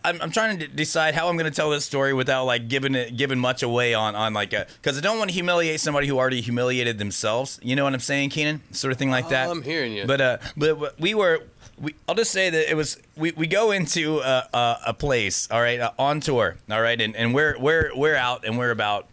I'm trying to decide how I'm going to tell this story without like giving much away on like because I don't want to humiliate somebody who already humiliated themselves. You know what I'm saying, Keenan? Sort of thing like that. I'm hearing you. But I'll just say that it was we go into a place, all right, on tour, all right, and we're out and we're about.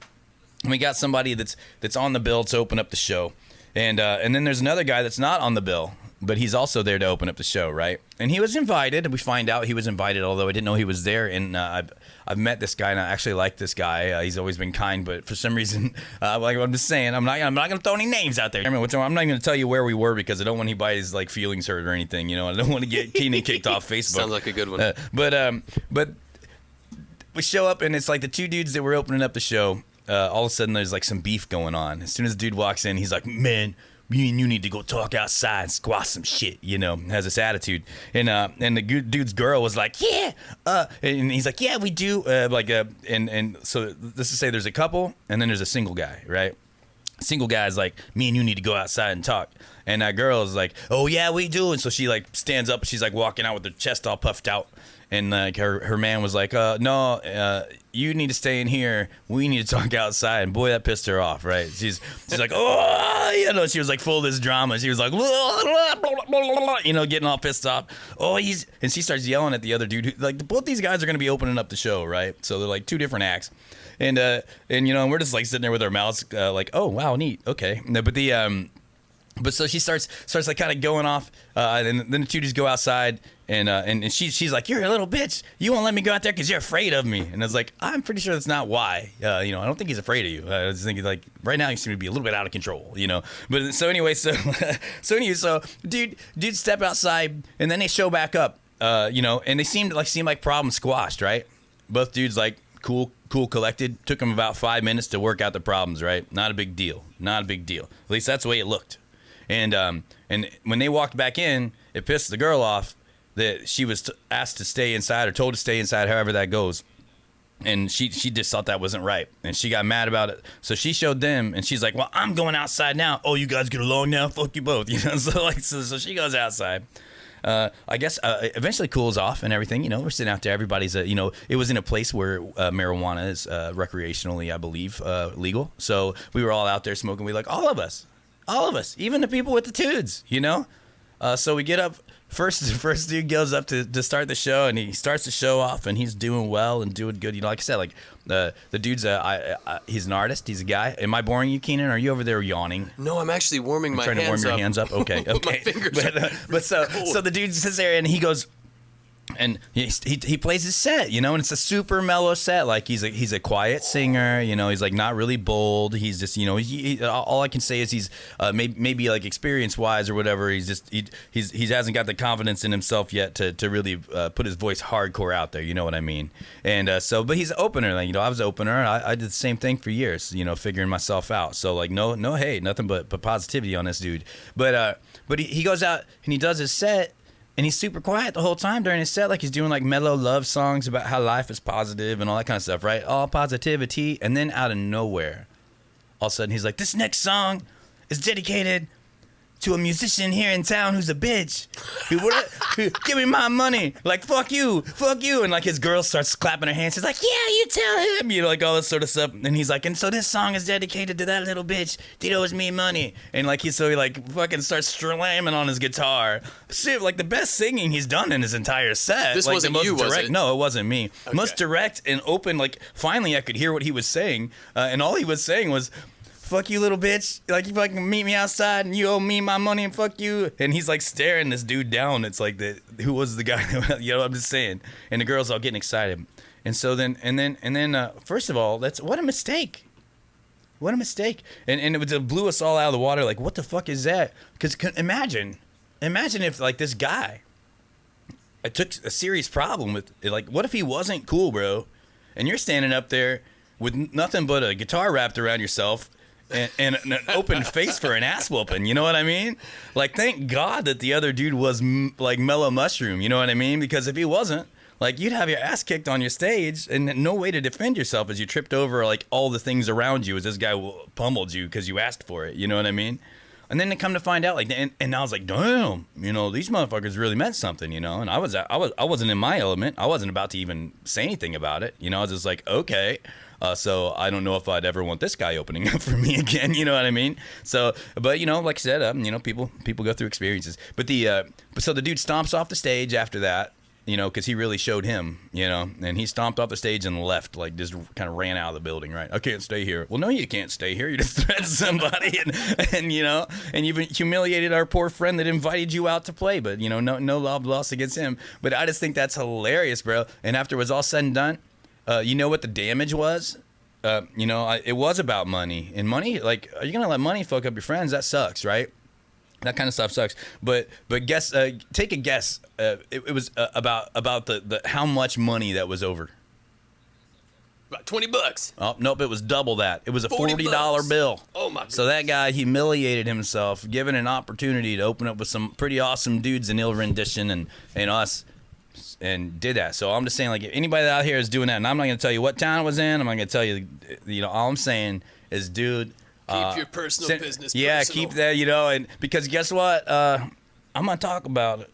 And we got somebody that's on the bill to open up the show, and then there's another guy that's not on the bill, but he's also there to open up the show, right? And he was invited. We find out he was invited, although I didn't know he was there. And I've met this guy, and I actually like this guy. He's always been kind, but for some reason, like I'm just saying, I'm not going to throw any names out there. I'm not going to tell you where we were because I don't want anybody's like feelings hurt or anything. You know, I don't want to get Keenan kicked off Facebook. Sounds like a good one. But we show up, and it's like the two dudes that were opening up the show. All of a sudden, there's like some beef going on. As soon as the dude walks in, he's like, "Man, me and you need to go talk outside and squash some shit," you know, has this attitude. And the dude's girl was like, "Yeah," and he's like, "Yeah, we do." And so let's just say there's a couple, and then there's a single guy, right? Single guy's like, "Me and you need to go outside and talk." And that girl is like, "Oh yeah, we do." And so she like stands up, she's like walking out with her chest all puffed out. And like her man was like, "No, you need to stay in here. We need to talk outside." And boy, that pissed her off, right? She's like, "Oh," you know, she was like full of this drama. She was like, you know, getting all pissed off. And she starts yelling at the other dude. Like both these guys are going to be opening up the show, right? So they're like two different acts, and you know, and we're just like sitting there with our mouths like, "Oh wow, neat, okay." But so she starts like kind of going off, and then the two just go outside, and she's like, "You're a little bitch. You won't let me go out there because you're afraid of me." And I was like, "I'm pretty sure that's not why. You know, I don't think he's afraid of you. I was thinking like right now you seem to be a little bit out of control. You know." But so anyway, so dude step outside, and then they show back up. You know, and they seem like problem squashed, right? Both dudes like cool, collected. Took them about 5 minutes to work out the problems, right? Not a big deal. At least that's the way it looked. And when they walked back in, it pissed the girl off that she was asked to stay inside or told to stay inside, however that goes. And she just thought that wasn't right, and she got mad about it. So she showed them, and she's like, "Well, I'm going outside now. Oh, you guys get along now? Fuck you both." You know, so she goes outside. I guess eventually cools off and everything. You know, we're sitting out there. Everybody's, you know, it was in a place where marijuana is recreationally, I believe, legal. So we were all out there smoking. We like all of us, even the people with the tudes, you know. So we get up. First dude goes up to start the show, and he starts the show off, and he's doing well and doing good. You know, like I said, like the dude's he's an artist. He's a guy. Am I boring you, Keenan? Are you over there yawning? No, I'm actually warming my hands up. Trying to warm your hands up? Okay. My fingers but so the dude sits there, and he goes, and he plays his set, you know, and it's a super mellow set. Like he's a quiet singer, you know. He's like not really bold. He's just, you know, all I can say is he's maybe like experience wise or whatever. He's just he hasn't got the confidence in himself yet to really put his voice hardcore out there. You know what I mean? And but he's an opener. Like, you know, I was an opener. I did the same thing for years. You know, figuring myself out. So like no hate, nothing but positivity on this dude. But he goes out and he does his set. And he's super quiet the whole time during his set, like he's doing like mellow love songs about how life is positive and all that kind of stuff, right? All positivity. And then out of nowhere, all of a sudden he's like, "This next song is dedicated to a musician here in town who's a bitch. Give me my money. Like, fuck you. And like his girl starts clapping her hands. She's like, "Yeah, you tell him." You know, like all this sort of stuff. And he's like, "And so this song is dedicated to that little bitch that owes me money." And like he fucking starts slamming on his guitar. Shit, like the best singing he's done in his entire set. This like wasn't the most you, direct, was it? No, it wasn't me. Okay. Most direct and open. Like finally I could hear what he was saying. And all he was saying was, "Fuck you, little bitch. Like, you fucking meet me outside and you owe me my money and fuck you." And he's like staring this dude down. It's like, who was the guy? You know, I'm just saying. And the girls all getting excited. And so then, first of all, what a mistake. What a mistake. And it blew us all out of the water. Like, what the fuck is that? Because imagine if like this guy, I took a serious problem with it. Like, what if he wasn't cool, bro? And you're standing up there with nothing but a guitar wrapped around yourself and an open face for an ass whooping, you know what I mean? Like, thank God that the other dude was like Mellow Mushroom, you know what I mean? Because if he wasn't, like, you'd have your ass kicked on your stage and no way to defend yourself as you tripped over like all the things around you as this guy pummeled you because you asked for it, you know what I mean? And then they come to find out, like, and I was like, damn, you know, these motherfuckers really meant something, you know. And I wasn't in my element. I wasn't about to even say anything about it, you know. I was just like, okay. So I don't know if I'd ever want this guy opening up for me again. You know what I mean? So, but you know, like I said, you know, people go through experiences. But so the dude stomps off the stage after that. You know, because he really showed him, you know, and he stomped off the stage and left, like just kind of ran out of the building, right? I can't stay here. Well, no, you can't stay here. You just threatened somebody and you know, and you've humiliated our poor friend that invited you out to play, but, you know, no love lost against him. But I just think that's hilarious, bro. And after it was all said and done, you know what the damage was? You know, it was about money. And money, like, are you going to let money fuck up your friends? That sucks, right? That kind of stuff sucks. But guess, take a guess. It was about the how much money that was over. About $20. Oh nope, it was double that. It was a $40 $40. bill. Oh my goodness. So that guy humiliated himself, given an opportunity to open up with some pretty awesome dudes in Ill Rendition and us, and did that. So I'm just saying, like, if anybody out here is doing that, and I'm not going to tell you what town it was in. I'm not going to tell you, you know, all I'm saying is, dude. Keep your personal business yeah, personal. keep that, you know, and because guess what? I'm gonna talk about it.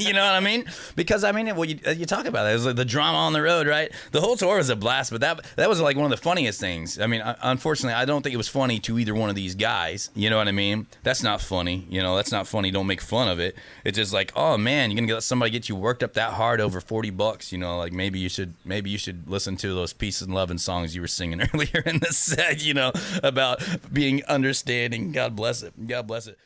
You know what I mean? Because I mean, well, you talk about it. It was like the drama on the road, right? The whole tour was a blast, but that was like one of the funniest things. I mean, unfortunately, I don't think it was funny to either one of these guys. You know what I mean? That's not funny. You know, that's not funny. Don't make fun of it. It's just like, oh man, you're gonna let somebody get you worked up that hard over $40. You know, like maybe you should listen to those peace and loving songs you were singing earlier in the set. You know, about being understanding. God bless it. God bless it.